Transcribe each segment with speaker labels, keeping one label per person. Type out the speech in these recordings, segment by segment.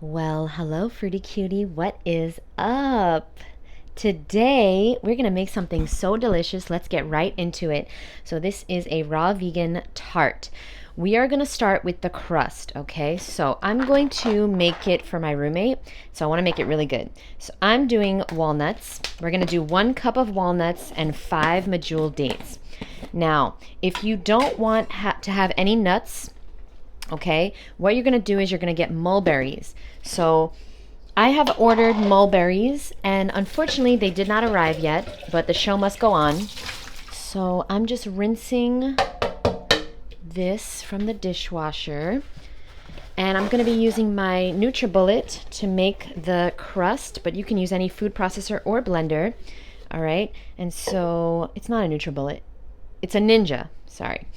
Speaker 1: Well, hello, Fruity Cutie. What is up? Today, we're going to make something so delicious. Let's get right into it. So this is a raw vegan tart. We are going to start with the crust, okay? So I'm going to make it for my roommate. So I want to make it really good. So I'm doing walnuts. We're going to do 1 cup of walnuts and 5 medjool dates. Now, if you don't want to have any nuts, okay, what you're going to do is you're going to get mulberries. So I have ordered mulberries, and unfortunately they did not arrive yet, but the show must go on. So I'm just rinsing this from the dishwasher, and I'm going to be using my NutriBullet to make the crust, but you can use any food processor or blender. All right, and so it's not a NutriBullet, it's a Ninja, sorry,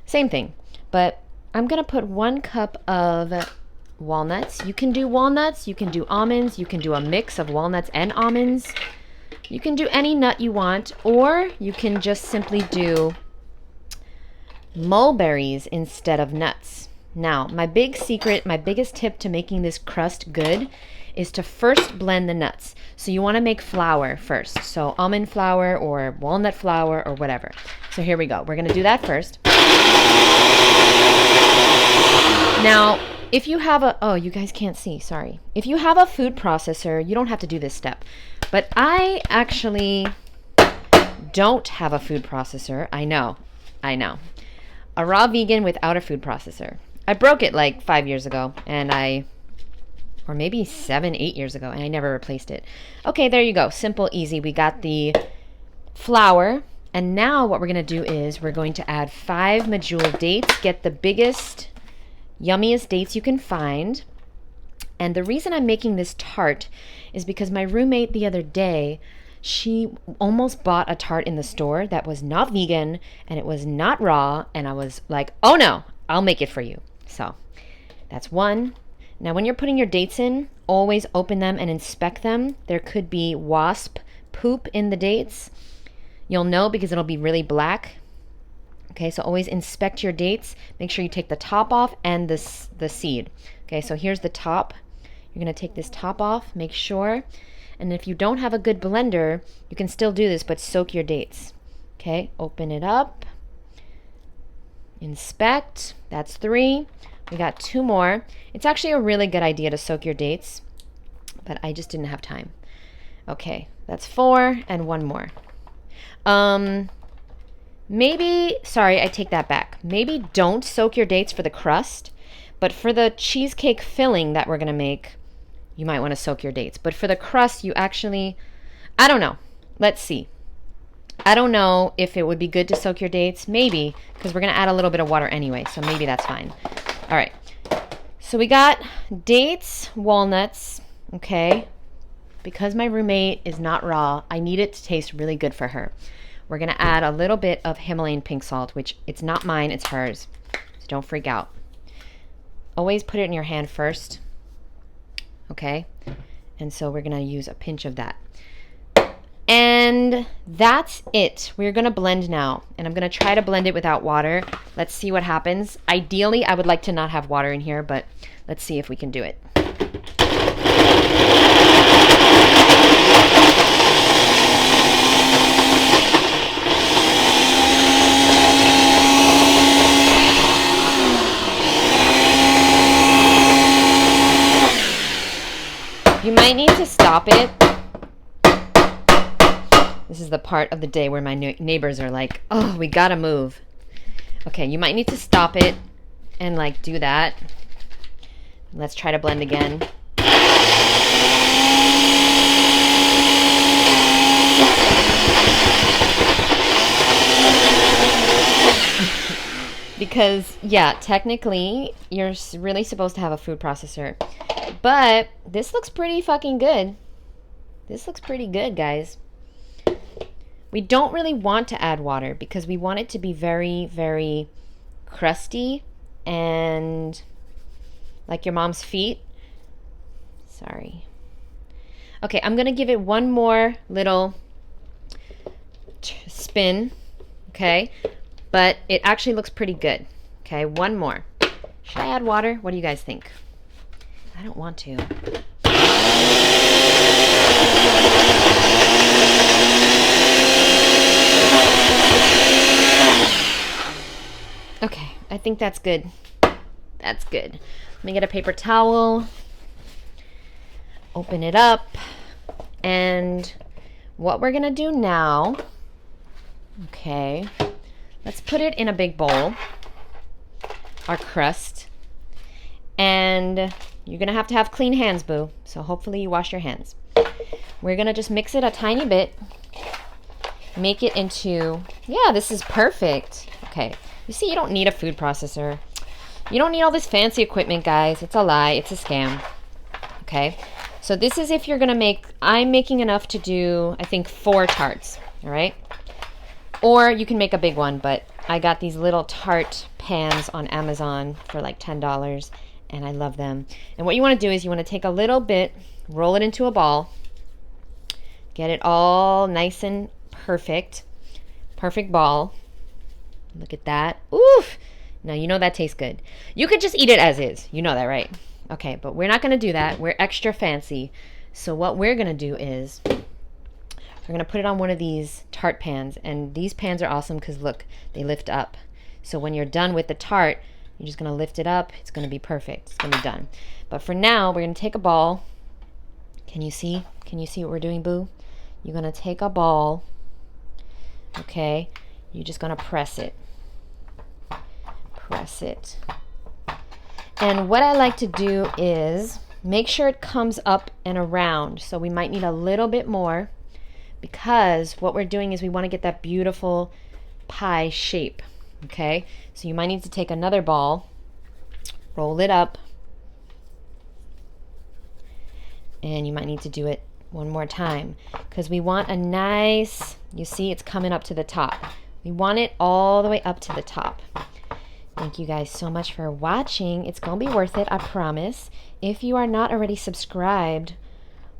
Speaker 1: same thing. But I'm going to put 1 cup of walnuts. You can do walnuts, you can do almonds, you can do a mix of walnuts and almonds. You can do any nut you want, or you can just simply do mulberries instead of nuts. Now, my big secret, my biggest tip to making this crust good is to first blend the nuts. So you want to make flour first. So almond flour or walnut flour or whatever. So here we go. We're going to do that first. Now, if you have you guys can't see, sorry. If you have a food processor, you don't have to do this step. But I actually don't have a food processor. I know. A raw vegan without a food processor. I broke it like 5 years ago, or maybe 7, 8 years ago, and I never replaced it. Okay, there you go. Simple, easy. We got the flour, and now what we're going to do is we're going to add 5 medjool dates. Get the biggest, yummiest dates you can find. And the reason I'm making this tart is because my roommate the other day, she almost bought a tart in the store that was not vegan and it was not raw, and I was like, oh no, I'll make it for you. So that's 1. Now when you're putting your dates in, always open them and inspect them. There could be wasp poop in the dates. You'll know because it'll be really black. Okay, so always inspect your dates. Make sure you take the top off and the seed. Okay, so here's the top. You're going to take this top off, make sure. And if you don't have a good blender, you can still do this, but soak your dates. Okay, open it up. Inspect. That's 3. We got 2 more. It's actually a really good idea to soak your dates, but I just didn't have time. Okay, that's 4 and 1 more. Sorry, I take that back. Maybe don't soak your dates for the crust, but for the cheesecake filling that we're going to make, you might want to soak your dates. But for the crust, you actually, I don't know. Let's see. I don't know if it would be good to soak your dates. Maybe, because we're going to add a little bit of water anyway, so maybe that's fine. All right. So we got dates, walnuts, okay? Because my roommate is not raw, I need it to taste really good for her. We're going to add a little bit of Himalayan pink salt, which it's not mine, it's hers. So don't freak out. Always put it in your hand first. Okay? And so we're going to use a pinch of that. And that's it. We're going to blend now. And I'm going to try to blend it without water. Let's see what happens. Ideally, I would like to not have water in here, but let's see if we can do it. You might need to stop it. This is the part of the day where my neighbors are like, oh, we gotta move. Okay, you might need to stop it and like do that. Let's try to blend again. Because, yeah, technically, you're really supposed to have a food processor. But this looks pretty fucking good. This looks pretty good, guys. We don't really want to add water because we want it to be very, very crusty and like your mom's feet. Sorry. Okay, I'm going to give it one more little spin, okay? But it actually looks pretty good. Okay, one more. Should I add water? What do you guys think? I don't want to. Okay, I think that's good. That's good. Let me get a paper towel. Open it up. And what we're going to do now, okay, let's put it in a big bowl, our crust. And you're going to have clean hands, boo. So hopefully you wash your hands. We're going to just mix it a tiny bit. Make it into, yeah, this is perfect. Okay. You see, you don't need a food processor. You don't need all this fancy equipment, guys. It's a lie. It's a scam. Okay. So this is if you're going to make, I'm making enough to do, I think, 4 tarts. All right. Or you can make a big one, but I got these little tart pans on Amazon for like $10, and I love them. And what you want to do is you want to take a little bit, roll it into a ball, get it all nice and perfect ball. Look at that. Oof. Now, you know that tastes good. You could just eat it as is. You know that, right? Okay, but we're not going to do that. We're extra fancy. So what we're going to do is we're going to put it on one of these tart pans. And these pans are awesome because, look, they lift up. So when you're done with the tart, you're just going to lift it up. It's going to be perfect. It's going to be done. But for now, we're going to take a ball. Can you see? Can you see what we're doing, boo? You're going to take a ball. Okay. You're just going to press it. Press it. And what I like to do is make sure it comes up and around. So we might need a little bit more because what we're doing is we want to get that beautiful pie shape. Okay? So you might need to take another ball, roll it up, and you might need to do it one more time because we want a nice, you see it's coming up to the top. We want it all the way up to the top. Thank you guys so much for watching. It's going to be worth it, I promise. If you are not already subscribed,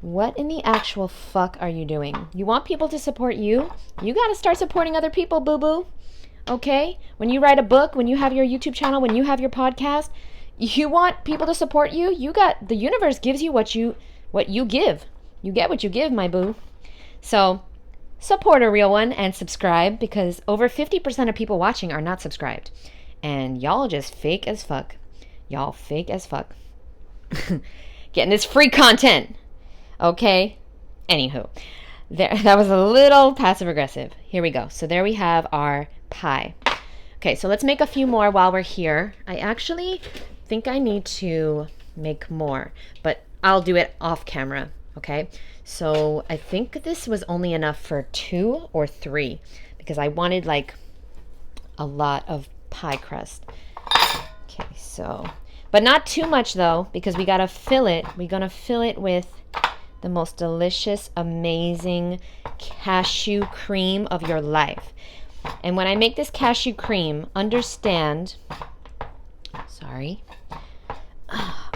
Speaker 1: what in the actual fuck are you doing? You want people to support you? You got to start supporting other people, boo-boo. Okay? When you write a book, when you have your YouTube channel, when you have your podcast, you want people to support you? The universe gives you what you give. You get what you give, my boo. So, support a real one and subscribe because over 50% of people watching are not subscribed. And y'all just fake as fuck. Y'all fake as fuck. Getting this free content. Okay? Anywho. That was a little passive aggressive. Here we go. So there we have our pie. Okay, so let's make a few more while we're here. I actually think I need to make more, but I'll do it off camera. Okay? So I think this was only enough for 2 or 3 because I wanted like a lot of pie crust. Okay, so, but not too much though because we gotta fill it. We're gonna fill it with the most delicious, amazing cashew cream of your life. And when I make this cashew cream, understand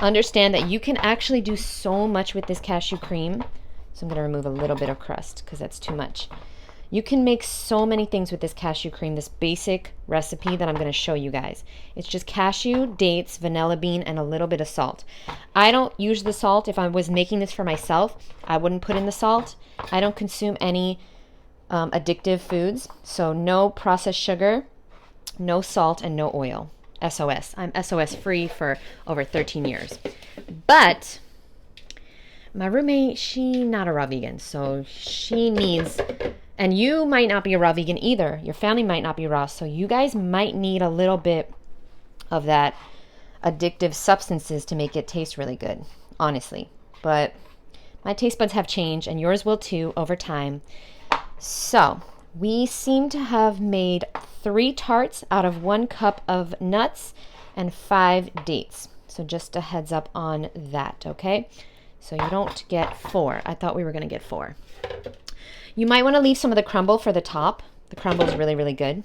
Speaker 1: that you can actually do so much with this cashew cream. So I'm going to remove a little bit of crust because that's too much. You can make so many things with this cashew cream, this basic recipe that I'm going to show you guys. It's just cashew, dates, vanilla bean, and a little bit of salt. I don't use the salt. If I was making this for myself, I wouldn't put in the salt. I don't consume any addictive foods, so no processed sugar, no salt, and no oil. SOS. I'm SOS free for over 13 years. But my roommate, she not a raw vegan, so she needs, and you might not be a raw vegan either. Your family might not be raw, so you guys might need a little bit of that addictive substances to make it taste really good, honestly. But my taste buds have changed, and yours will too over time. So we seem to have made 3 tarts out of 1 cup of nuts and 5 dates. So just a heads up on that, okay? So you don't get 4. I thought we were going to get 4. You might want to leave some of the crumble for the top. The crumble is really, really good.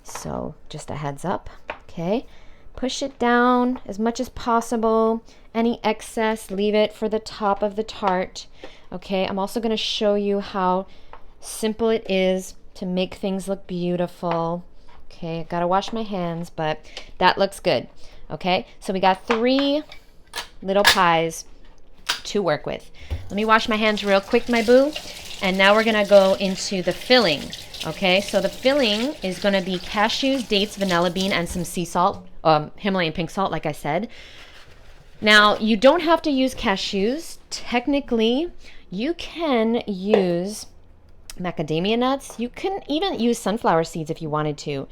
Speaker 1: So just a heads up, okay? Push it down as much as possible. Any excess, leave it for the top of the tart, okay? I'm also going to show you how simple it is to make things look beautiful. Okay, I gotta wash my hands, but that looks good. Okay, so we got 3 little pies to work with. Let me wash my hands real quick, my boo. And now we're going to go into the filling. Okay, so the filling is going to be cashews, dates, vanilla bean, and some sea salt, Himalayan pink salt, like I said. Now, you don't have to use cashews. Technically, you can use macadamia nuts. You can even use sunflower seeds if you wanted to.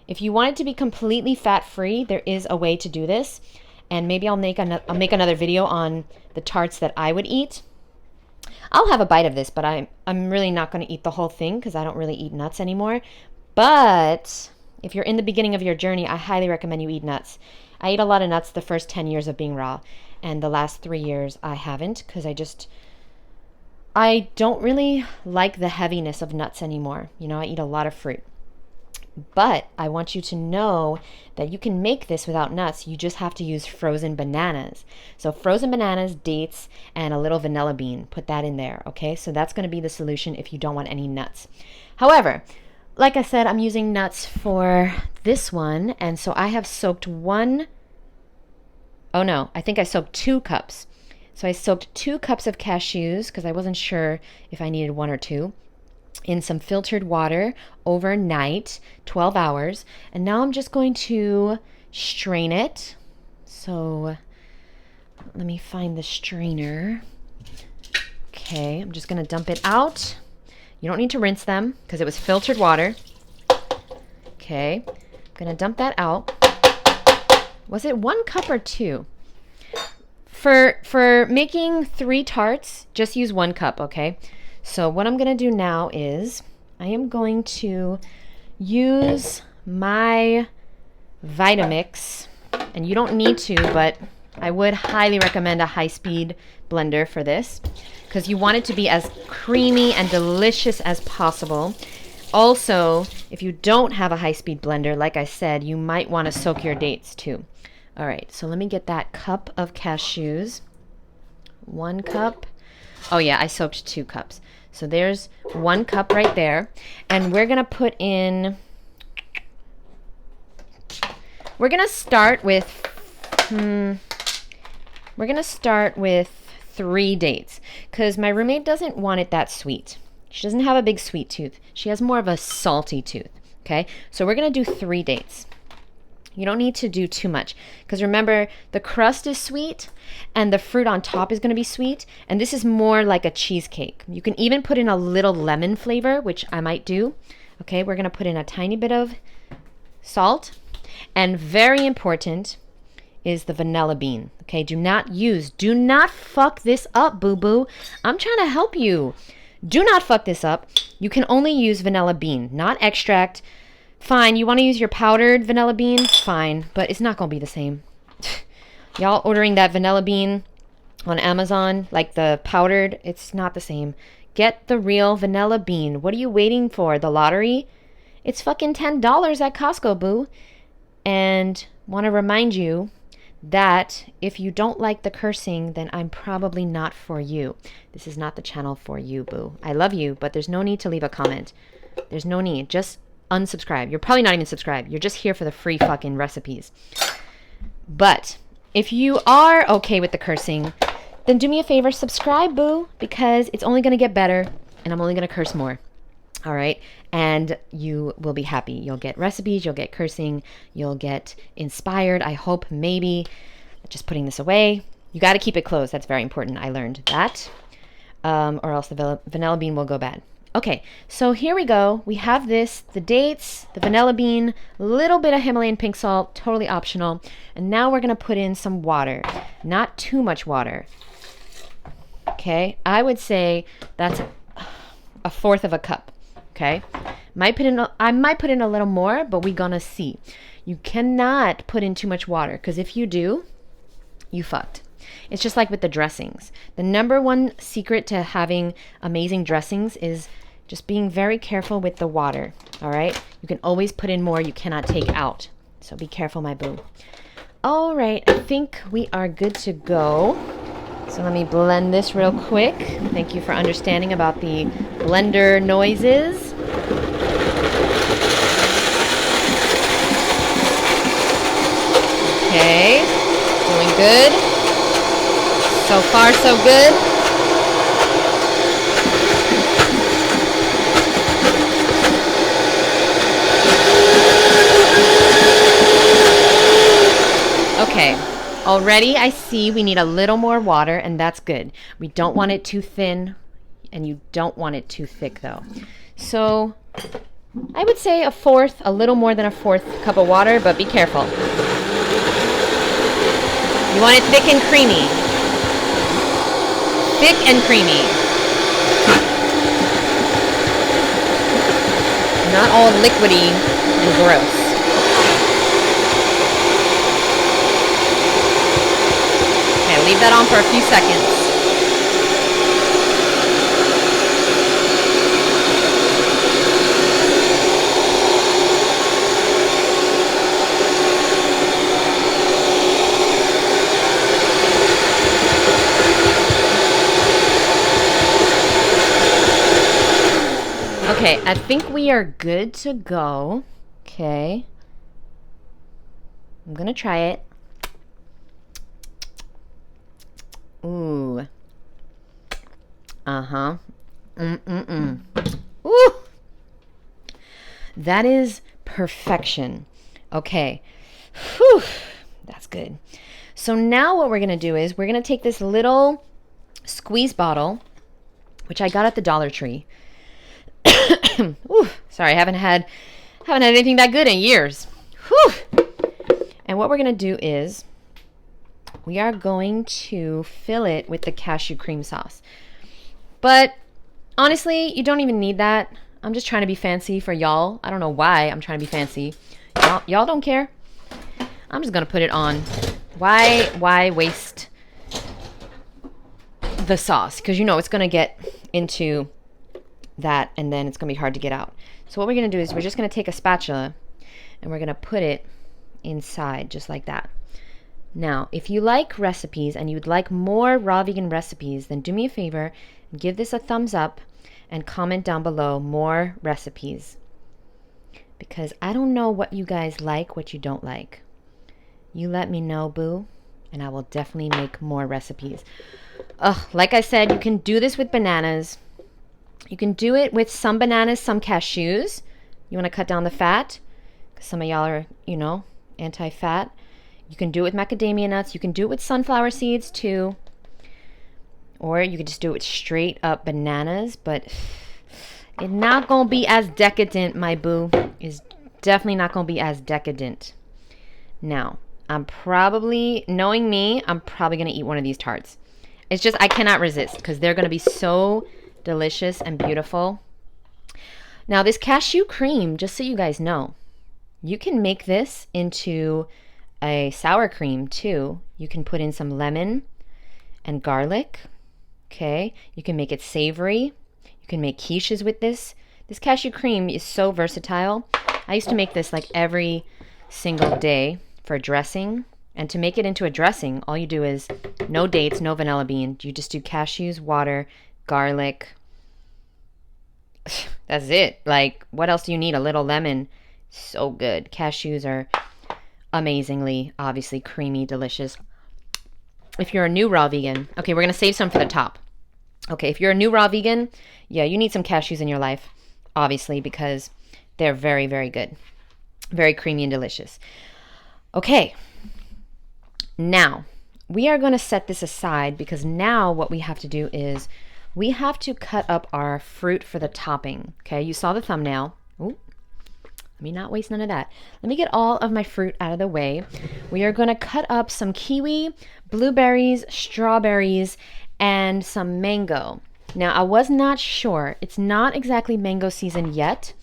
Speaker 1: If you want it to be completely fat-free, there is a way to do this. And maybe I'll make another video on the tarts that I would eat. I'll have a bite of this, but I'm really not going to eat the whole thing because I don't really eat nuts anymore. But if you're in the beginning of your journey, I highly recommend you eat nuts. I ate a lot of nuts the first 10 years of being raw, and the last 3 years I haven't because I don't really like the heaviness of nuts anymore. You know, I eat a lot of fruit. But I want you to know that you can make this without nuts. You just have to use frozen bananas. So frozen bananas, dates, and a little vanilla bean. Put that in there, okay? So that's going to be the solution if you don't want any nuts. However, like I said, I'm using nuts for this one. And so I have soaked I soaked 2 cups. So I soaked 2 cups of cashews because I wasn't sure if I needed 1 or 2. In some filtered water overnight, 12 hours. And now I'm just going to strain it. So let me find the strainer. Okay, I'm just going to dump it out. You don't need to rinse them because it was filtered water. Okay, I'm going to dump that out. Was it 1 cup or 2? For making 3 tarts, just use 1 cup, okay? So what I'm going to do now is I am going to use my Vitamix, and you don't need to, but I would highly recommend a high-speed blender for this because you want it to be as creamy and delicious as possible. Also, if you don't have a high-speed blender, like I said, you might want to soak your dates too. All right, so let me get that cup of cashews. 1 cup. Oh yeah, I soaked 2 cups. So there's 1 cup right there. And we're going to put in, we're going to start with 3 dates because my roommate doesn't want it that sweet. She doesn't have a big sweet tooth. She has more of a salty tooth. Okay, so we're going to do 3 dates. You don't need to do too much because remember, the crust is sweet and the fruit on top is going to be sweet. And this is more like a cheesecake. You can even put in a little lemon flavor, which I might do. Okay, we're going to put in a tiny bit of salt. And very important is the vanilla bean. Okay, do not fuck this up, boo-boo. I'm trying to help you. Do not fuck this up. You can only use vanilla bean, not extract. Fine, you want to use your powdered vanilla bean? Fine, but it's not going to be the same. Y'all ordering that vanilla bean on Amazon, like the powdered, it's not the same. Get the real vanilla bean. What are you waiting for? The lottery? It's fucking $10 at Costco, boo. And want to remind you that if you don't like the cursing, then I'm probably not for you. This is not the channel for you, boo. I love you, but there's no need to leave a comment. There's no need. Just unsubscribe. You're probably not even subscribed. You're just here for the free fucking recipes. But if you are okay with the cursing, then do me a favor, subscribe, boo, because it's only going to get better and I'm only going to curse more. All right. And you will be happy. You'll get recipes. You'll get cursing. You'll get inspired. I hope, maybe. Just putting this away. You got to keep it closed. That's very important. I learned that. Or else the vanilla bean will go bad. Okay, so here we go. We have this, the dates, the vanilla bean, a little bit of Himalayan pink salt, totally optional. And now we're going to put in some water. Not too much water. Okay, I would say that's 1/4 of a cup. Okay, I might put in a little more, but we're going to see. You cannot put in too much water because if you do, you fucked. It's just like with the dressings. The number one secret to having amazing dressings is just being very careful with the water, all right? You can always put in more you cannot take out. So be careful, my boo. All right, I think we are good to go. So let me blend this real quick. Thank you for understanding about the blender noises. Okay, doing good. So far, so good. Okay, already I see we need a little more water, and that's good. We don't want it too thin, and you don't want it too thick though. So I would say a little more than a fourth cup of water, but be careful. You want it thick and creamy. Thick and creamy. Not all liquidy and gross. Okay, leave that on for a few seconds. Okay, I think we are good to go. Okay. I'm gonna try it. Ooh. Uh-huh. Ooh. That is perfection. Okay. Whew. That's good. So now what we're gonna do is we're gonna take this little squeeze bottle, which I got at the Dollar Tree. Ooh, sorry, I haven't had anything that good in years. Whew. And what we're gonna do is we are going to fill it with the cashew cream sauce. But honestly, you don't even need that. I'm just trying to be fancy for y'all. I don't know why I'm trying to be fancy. Y'all don't care. I'm just gonna put it on. Why waste the sauce? Because you know it's gonna get into that and then it's gonna be hard to get out. So what we're gonna do is we're just gonna take a spatula and we're gonna put it inside just like that. Now, if you like recipes and you'd like more raw vegan recipes, then do me a favor and give this a thumbs up and comment down below more recipes. Because I don't know what you guys like, what you don't like. You let me know, boo, and I will definitely make more recipes. Like I said, you can do this with bananas. You can do it with some bananas, some cashews. You want to cut down the fat? Because some of y'all are, anti-fat. You can do it with macadamia nuts. You can do it with sunflower seeds too. Or you can just do it with straight up bananas. But it's not going to be as decadent, my boo. It's definitely not going to be as decadent. Now, knowing me, I'm probably going to eat one of these tarts. It's just, I cannot resist because they're going to be so delicious and beautiful. Now, this cashew cream, just so you guys know, you can make this into a sour cream too. You can put in some lemon and garlic. Okay, you can make it savory. You can make quiches with this. This cashew cream is so versatile. I used to make this like every single day for dressing. And to make it into a dressing, all you do is no dates, no vanilla bean. You just do cashews, water, garlic. That's it. Like, what else do you need? A little lemon. So good. Cashews are amazingly, obviously, creamy, delicious. If you're a new raw vegan, okay, we're going to save some for the top. Okay, if you're a new raw vegan, yeah, you need some cashews in your life, obviously, because they're very, very good. Very creamy and delicious. Okay. Now, we are going to set this aside because now what we have to do is we have to cut up our fruit for the topping. Okay, you saw the thumbnail. Ooh, let me not waste none of that. Let me get all of my fruit out of the way. We are going to cut up some kiwi, blueberries, strawberries, and some mango. Now, I was not sure. It's not exactly mango season yet,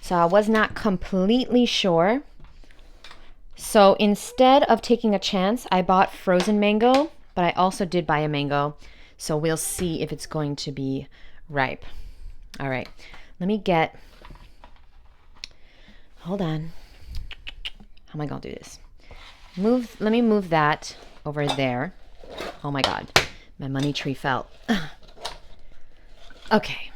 Speaker 1: so I was not completely sure. So instead of taking a chance, I bought frozen mango, but I also did buy a mango. So we'll see if it's going to be ripe. All right, let me get, hold on. How am I gonna do this? Let me move that over there. Oh my God, my money tree fell. Okay.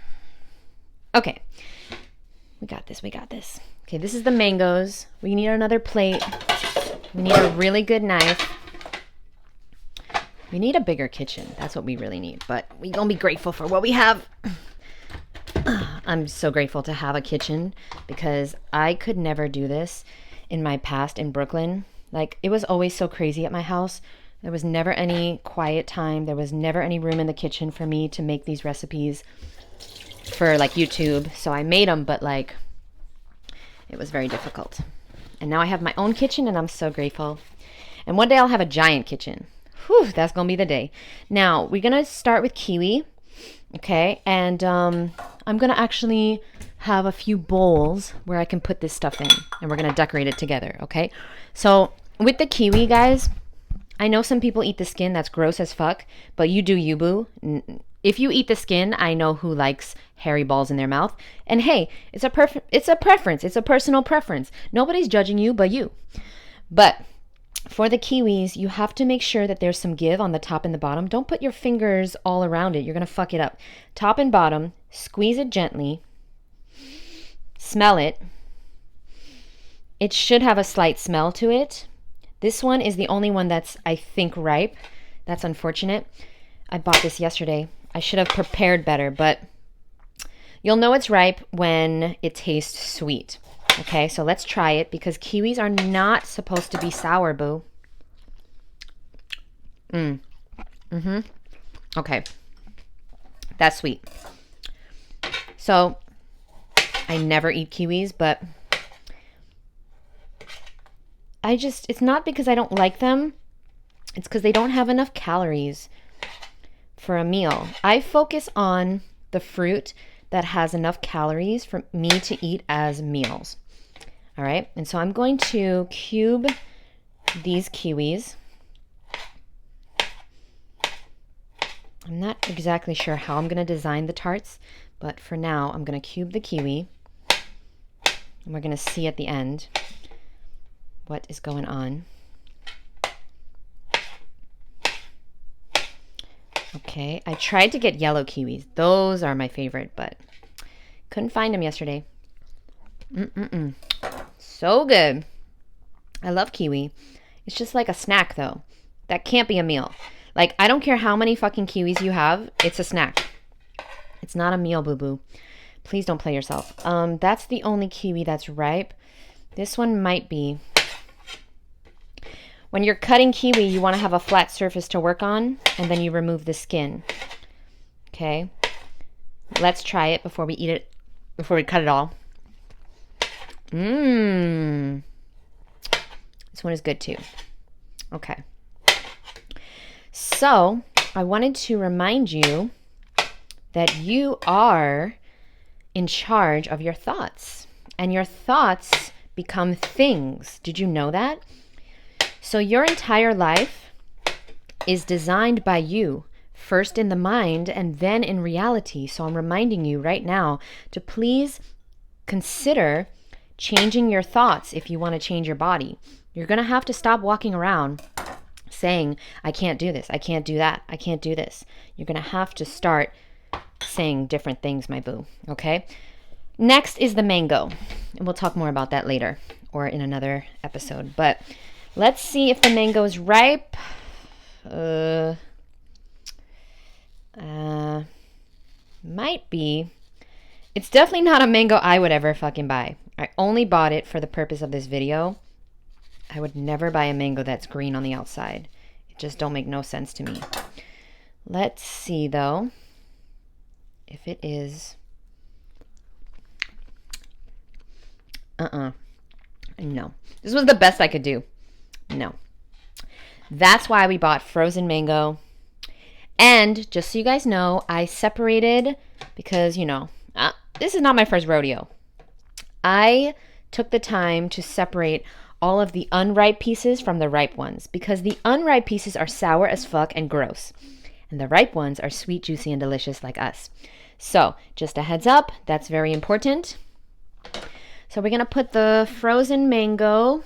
Speaker 1: We got this. Okay, this is the mangoes. We need another plate. We need a really good knife. We need a bigger kitchen. That's what we really need. But we gonna be grateful for what we have. I'm so grateful to have a kitchen because I could never do this in my past in Brooklyn. Like, it was always so crazy at my house. There was never any quiet time. There was never any room in the kitchen for me to make these recipes for like YouTube. So I made them, but like it was very difficult. And now I have my own kitchen and I'm so grateful. And one day I'll have a giant kitchen. Whew, that's gonna be the day. Now we're gonna start with kiwi. Okay, and I'm gonna actually have a few bowls where I can put this stuff in, and we're gonna decorate it together. Okay, so with the kiwi, guys, I know some people eat the skin. That's gross as fuck, but you do you, boo. If you eat the skin, I know who likes hairy balls in their mouth. And hey, it's a preference. It's a personal preference. Nobody's judging you but you. But for the kiwis, you have to make sure that there's some give on the top and the bottom. Don't put your fingers all around it. You're going to fuck it up. Top and bottom, squeeze it gently. Smell it. It should have a slight smell to it. This one is the only one that's, I think, ripe. That's unfortunate. I bought this yesterday. I should have prepared better, but you'll know it's ripe when it tastes sweet. Okay, so let's try it because kiwis are not supposed to be sour, boo. Okay, that's sweet. So I never eat kiwis, but it's not because I don't like them. It's because they don't have enough calories for a meal. I focus on the fruit that has enough calories for me to eat as meals. All right, and so I'm going to cube these kiwis. I'm not exactly sure how I'm going to design the tarts, but for now, I'm going to cube the kiwi. And we're going to see at the end what is going on. Okay, I tried to get yellow kiwis. Those are my favorite, but couldn't find them yesterday. So good. I love kiwi. It's just like a snack, though. That can't be a meal. Like, I don't care how many fucking kiwis you have. It's a snack. It's not a meal, boo-boo. Please don't play yourself. That's the only kiwi that's ripe. This one might be. When you're cutting kiwi, you want to have a flat surface to work on, and then you remove the skin. Okay? Let's try it before we eat it, before we cut it all. This one is good too. Okay. So, I wanted to remind you that you are in charge of your thoughts. And your thoughts become things. Did you know that? So your entire life is designed by you, first in the mind and then in reality. So I'm reminding you right now to please consider changing your thoughts if you want to change your body. You're going to have to stop walking around saying, I can't do this, I can't do that, I can't do this. You're going to have to start saying different things, my boo, okay? Next is the mango, and we'll talk more about that later or in another episode. But let's see if the mango is ripe. Might be. It's definitely not a mango I would ever fucking buy. I only bought it for the purpose of this video. I would never buy a mango that's green on the outside. It just don't make no sense to me. Let's see, though, if it is. No. This was the best I could do. No. That's why we bought frozen mango. And just so you guys know, I separated because, this is not my first rodeo. I took the time to separate all of the unripe pieces from the ripe ones because the unripe pieces are sour as fuck and gross. And the ripe ones are sweet, juicy, and delicious like us. So, just a heads up, that's very important. So we're going to put the frozen mango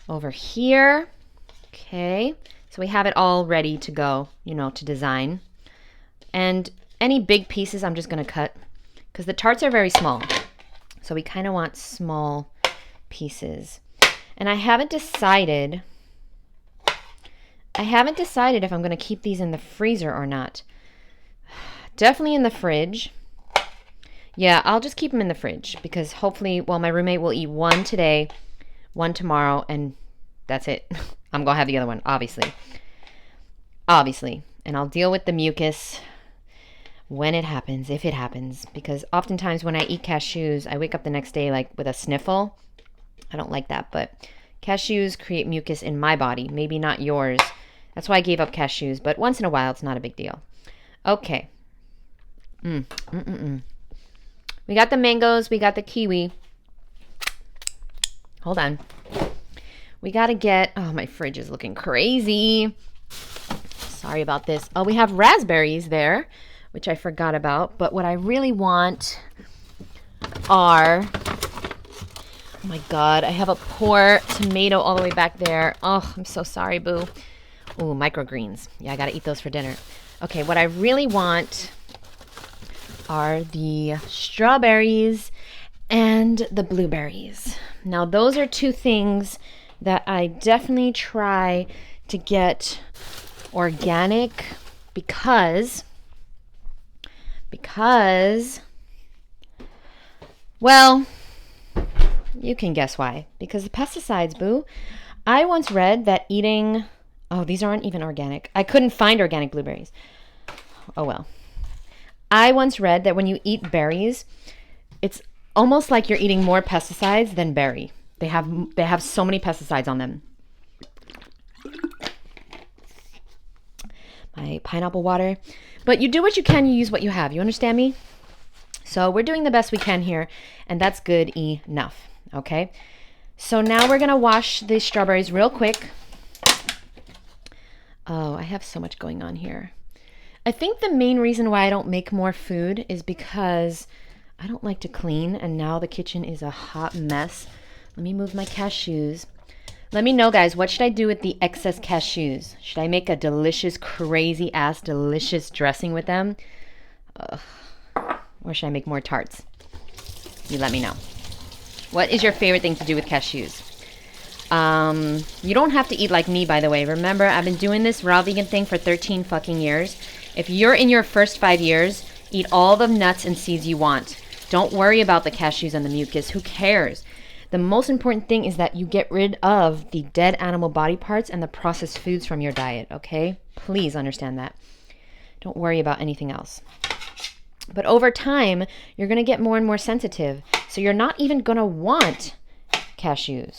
Speaker 1: over here. Okay. So we have it all ready to go, to design. And any big pieces I'm just going to cut because the tarts are very small. So we kind of want small pieces. And I haven't decided I haven't decided if I'm going to keep these in the freezer or not. Definitely in the fridge. Yeah, I'll just keep them in the fridge because hopefully, well, my roommate will eat one today, one tomorrow, and that's it. I'm going to have the other one, obviously. Obviously. And I'll deal with the mucus when it happens, if it happens. Because oftentimes when I eat cashews, I wake up the next day like with a sniffle. I don't like that, but cashews create mucus in my body, maybe not yours. That's why I gave up cashews, but once in a while, it's not a big deal. Okay. We got the mangoes, we got the kiwi. Hold on. We got to get, oh, my fridge is looking crazy. Sorry about this. Oh, we have raspberries there, which I forgot about. But what I really want are, oh my God, I have a poor tomato all the way back there. Oh, I'm so sorry, boo. Oh, microgreens. Yeah, I got to eat those for dinner. Okay, what I really want are the strawberries and the blueberries. Now, those are two things that I definitely try to get organic because, well, you can guess why. Because the pesticides, boo. I once read that eating, oh, these aren't even organic. I couldn't find organic blueberries. Oh, well. I once read that when you eat berries, it's almost like you're eating more pesticides than berry. They have so many pesticides on them. My pineapple water. But you do what you can, you use what you have. You understand me? So we're doing the best we can here, and that's good enough. Okay? So now we're going to wash the strawberries real quick. Oh, I have so much going on here. I think the main reason why I don't make more food is because I don't like to clean, and now the kitchen is a hot mess. Let me move my cashews. Let me know, guys, what should I do with the excess cashews? Should I make a delicious, crazy-ass, delicious dressing with them? Or should I make more tarts? You let me know. What is your favorite thing to do with cashews? You don't have to eat like me, by the way. Remember, I've been doing this raw vegan thing for 13 fucking years. If you're in your first 5 years, eat all the nuts and seeds you want. Don't worry about the cashews and the mucus. Who cares? The most important thing is that you get rid of the dead animal body parts and the processed foods from your diet, okay? Please understand that. Don't worry about anything else. But over time, you're going to get more and more sensitive. So you're not even going to want cashews,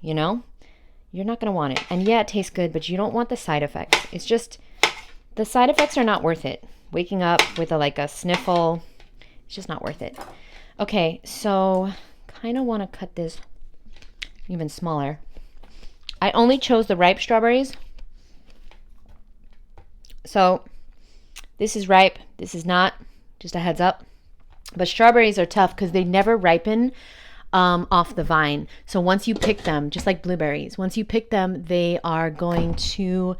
Speaker 1: you know? You're not going to want it. And yeah, it tastes good, but you don't want the side effects. It's just, the side effects are not worth it. Waking up with a sniffle, it's just not worth it. Okay, so kind of want to cut this even smaller. I only chose the ripe strawberries. So this is ripe, this is not, just a heads up. But strawberries are tough because they never ripen off the vine. So once you pick them, just like blueberries, once you pick them, they are going to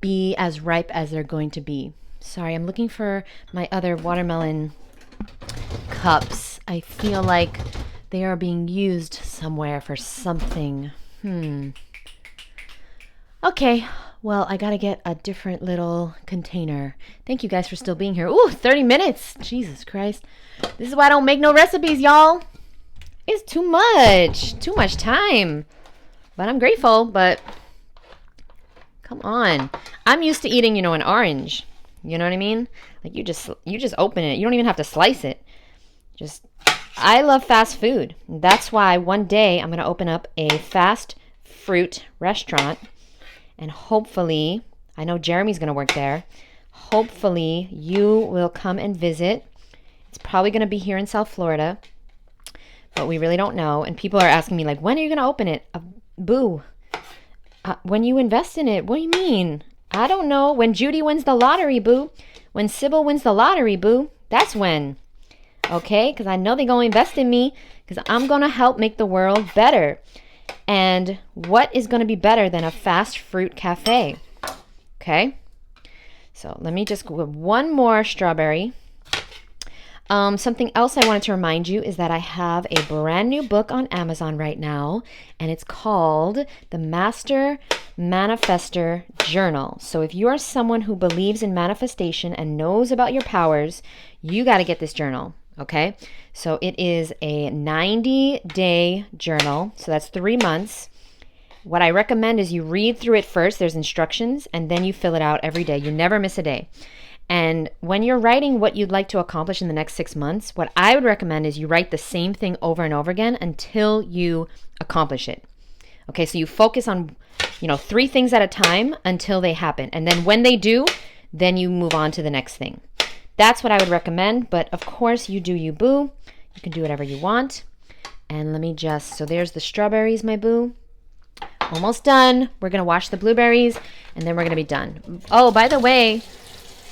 Speaker 1: be as ripe as they're going to be. Sorry, I'm looking for my other watermelon cups. I feel like they are being used somewhere for something. Okay, well, I gotta get a different little container. Thank you guys for still being here. Ooh, 30 minutes. Jesus Christ. This is why I don't make no recipes, y'all. It's too much time. But I'm grateful, but come on. I'm used to eating, an orange. You know what I mean? Like you just open it. You don't even have to slice it. I love fast food. That's why one day I'm going to open up a fast fruit restaurant. And hopefully, I know Jeremy's going to work there. Hopefully, you will come and visit. It's probably going to be here in South Florida. But we really don't know. And people are asking me, like, when are you going to open it? Boo. When you invest in it. What do you mean? I don't know. When Judy wins the lottery, boo. When Sybil wins the lottery, boo. That's when. Okay? Because I know they're going to invest in me. Because I'm going to help make the world better. And what is going to be better than a fast fruit cafe? Okay? So let me just go with one more strawberry. Something else I wanted to remind you is that I have a brand new book on Amazon right now, and it's called The Master Manifester Journal. So if you are someone who believes in manifestation and knows about your powers, you got to get this journal, okay? So it is a 90-day journal. So that's 3 months. What I recommend is you read through it first. There's instructions, and then you fill it out every day. You never miss a day. And when you're writing what you'd like to accomplish in the next 6 months, what I would recommend is you write the same thing over and over again until you accomplish it. Okay, so you focus on, 3 things at a time until they happen. And then when they do, then you move on to the next thing. That's what I would recommend. But of course, you do you, boo. You can do whatever you want. And so there's the strawberries, my boo. Almost done. We're going to wash the blueberries, and then we're going to be done. Oh, by the way,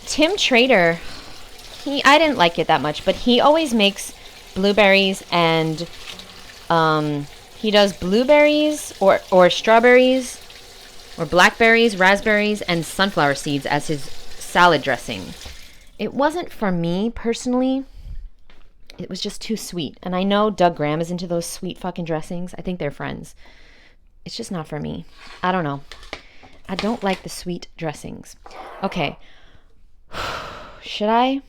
Speaker 1: Tim Trader, I didn't like it that much, but he always makes blueberries, and he does blueberries or strawberries or blackberries, raspberries, and sunflower seeds as his salad dressing. It wasn't for me personally. It was just too sweet. And I know Doug Graham is into those sweet fucking dressings. I think they're friends. It's just not for me. I don't know. I don't like the sweet dressings. Okay. Should I?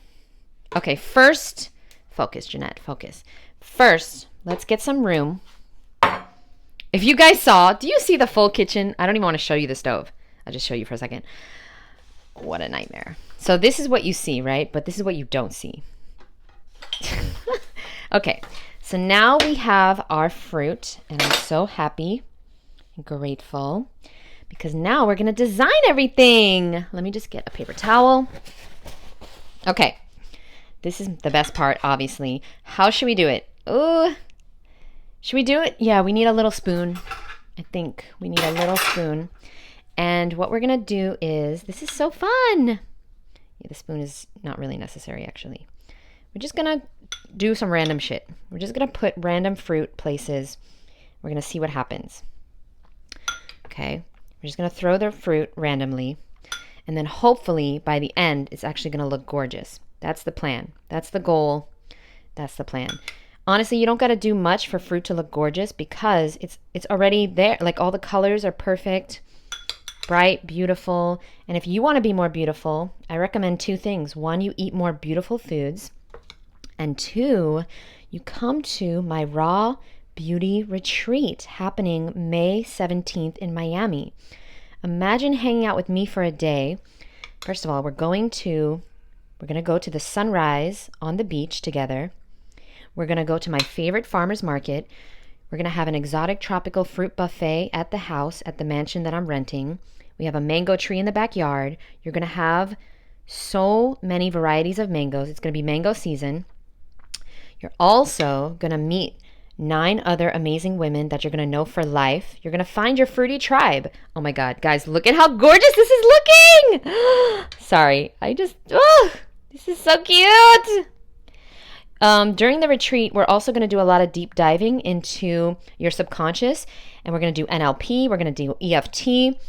Speaker 1: Okay, first, focus, Jeannette, focus. First, let's get some room. If you guys saw, do you see the full kitchen? I don't even want to show you the stove. I'll just show you for a second. What a nightmare. So this is what you see, right? But this is what you don't see. Okay, so now we have our fruit, and I'm so happy and grateful because now we're going to design everything. Let me just get a paper towel. Okay, this is the best part, obviously. How should we do it? Oh, should we do it? Yeah, we need a little spoon. I think we need a little spoon. And what we're going to do is, this is so fun. Yeah, the spoon is not really necessary, actually. We're just going to do some random shit. We're just going to put random fruit places. We're going to see what happens. Okay, we're just going to throw the fruit randomly. And then hopefully by the end, it's actually going to look gorgeous. That's the plan. That's the goal. That's the plan. Honestly, you don't got to do much for fruit to look gorgeous because it's already there. Like all the colors are perfect, bright, beautiful. And if you want to be more beautiful, I recommend 2 things. 1, you eat more beautiful foods. And 2, you come to my Raw Beauty Retreat happening May 17th in Miami. Imagine hanging out with me for a day. First of all, we're going to go to the sunrise on the beach together. We're going to go to my favorite farmer's market. We're going to have an exotic tropical fruit buffet at the house, at the mansion that I'm renting. We have a mango tree in the backyard. You're going to have so many varieties of mangoes. It's going to be mango season. You're also going to meet 9 other amazing women that you're going to know for life. You're going to find your fruity tribe. Oh my God, guys, look at how gorgeous this is looking. Sorry, this is so cute. During the retreat, we're also going to do a lot of deep diving into your subconscious, and we're going to do NLP, we're going to do EFT,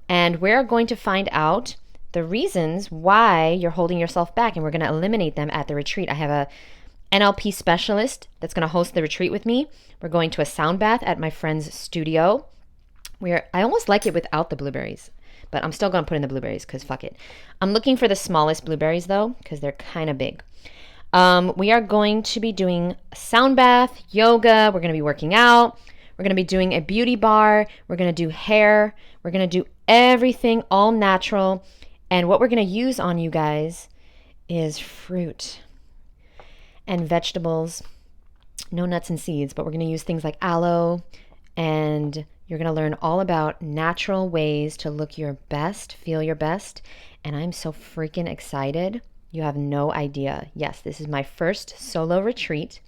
Speaker 1: and we're going to find out the reasons why you're holding yourself back, and we're going to eliminate them at the retreat. I have a NLP specialist that's going to host the retreat with me. We're going to a sound bath at my friend's studio. I almost like it without the blueberries, but I'm still going to put in the blueberries because fuck it. I'm looking for the smallest blueberries though because they're kind of big. We are going to be doing a sound bath, yoga. We're going to be working out. We're going to be doing a beauty bar. We're going to do hair. We're going to do everything all natural. And what we're going to use on you guys is fruit and vegetables, no nuts and seeds, but we're going to use things like aloe, and you're going to learn all about natural ways to look your best, feel your best, and I'm so freaking excited. You have no idea. Yes, this is my first solo retreat.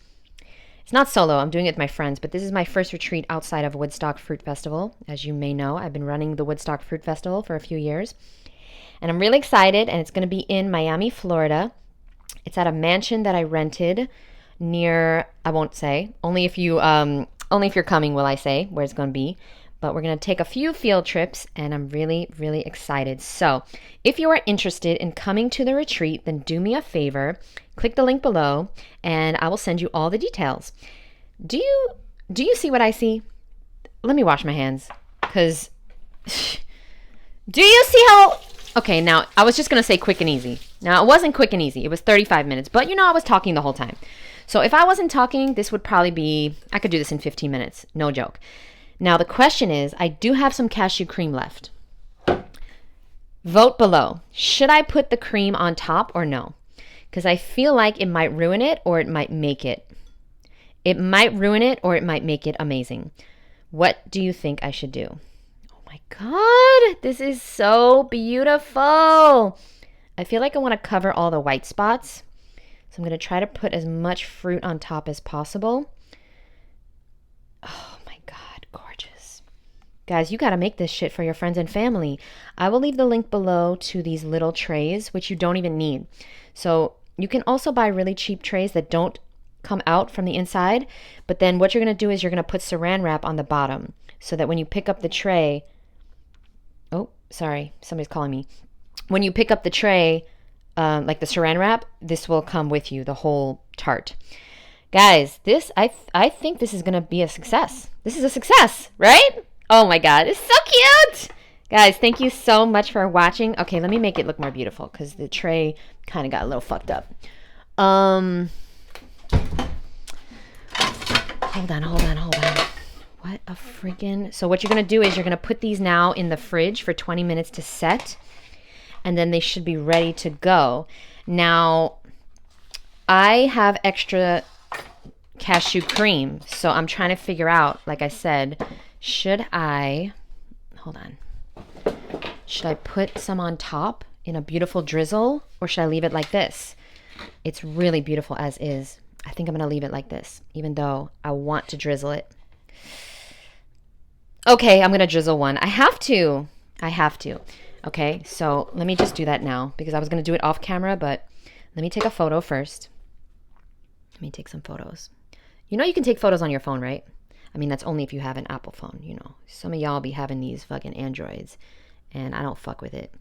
Speaker 1: It's not solo, I'm doing it with my friends, but this is my first retreat outside of Woodstock Fruit Festival. As you may know, I've been running the Woodstock Fruit Festival for a few years, and I'm really excited, and it's going to be in Miami, Florida. It's at a mansion that I rented near, I won't say, only if you're coming will I say where it's going to be, but we're going to take a few field trips, and I'm really, really excited. So if you are interested in coming to the retreat, then do me a favor, click the link below, and I will send you all the details. Do you see what I see? Let me wash my hands, because Do you see how... Okay, now, I was just going to say quick and easy. Now, it wasn't quick and easy. It was 35 minutes. But, I was talking the whole time. So, if I wasn't talking, this would probably be... I could do this in 15 minutes. No joke. Now, the question is, I do have some cashew cream left. Vote below. Should I put the cream on top or no? Because I feel like it might ruin it or it might make it. It might ruin it or it might make it amazing. What do you think I should do? My God, this is so beautiful. I feel like I want to cover all the white spots. So I'm going to try to put as much fruit on top as possible. Oh my God, gorgeous. Guys, you got to make this shit for your friends and family. I will leave the link below to these little trays, which you don't even need. So you can also buy really cheap trays that don't come out from the inside. But then what you're going to do is you're going to put saran wrap on the bottom so that when you pick up the tray... Oh, sorry. Somebody's calling me. When you pick up the tray, like the saran wrap, this will come with you, the whole tart. Guys, I think this is going to be a success. This is a success, right? Oh my God, it's so cute. Guys, thank you so much for watching. Okay, let me make it look more beautiful because the tray kind of got a little fucked up. Hold on. What a freaking... So what you're going to do is you're going to put these now in the fridge for 20 minutes to set. And then they should be ready to go. Now, I have extra cashew cream. So I'm trying to figure out, like I said, should I... Hold on. Should I put some on top in a beautiful drizzle? Or should I leave it like this? It's really beautiful as is. I think I'm going to leave it like this, even though I want to drizzle it. Okay, I'm going to drizzle one. I have to. Okay, so let me just do that now because I was going to do it off camera, but let me take a photo first. Let me take some photos. You can take photos on your phone, right? I mean, that's only if you have an Apple phone, Some of y'all be having these fucking Androids, and I don't fuck with it.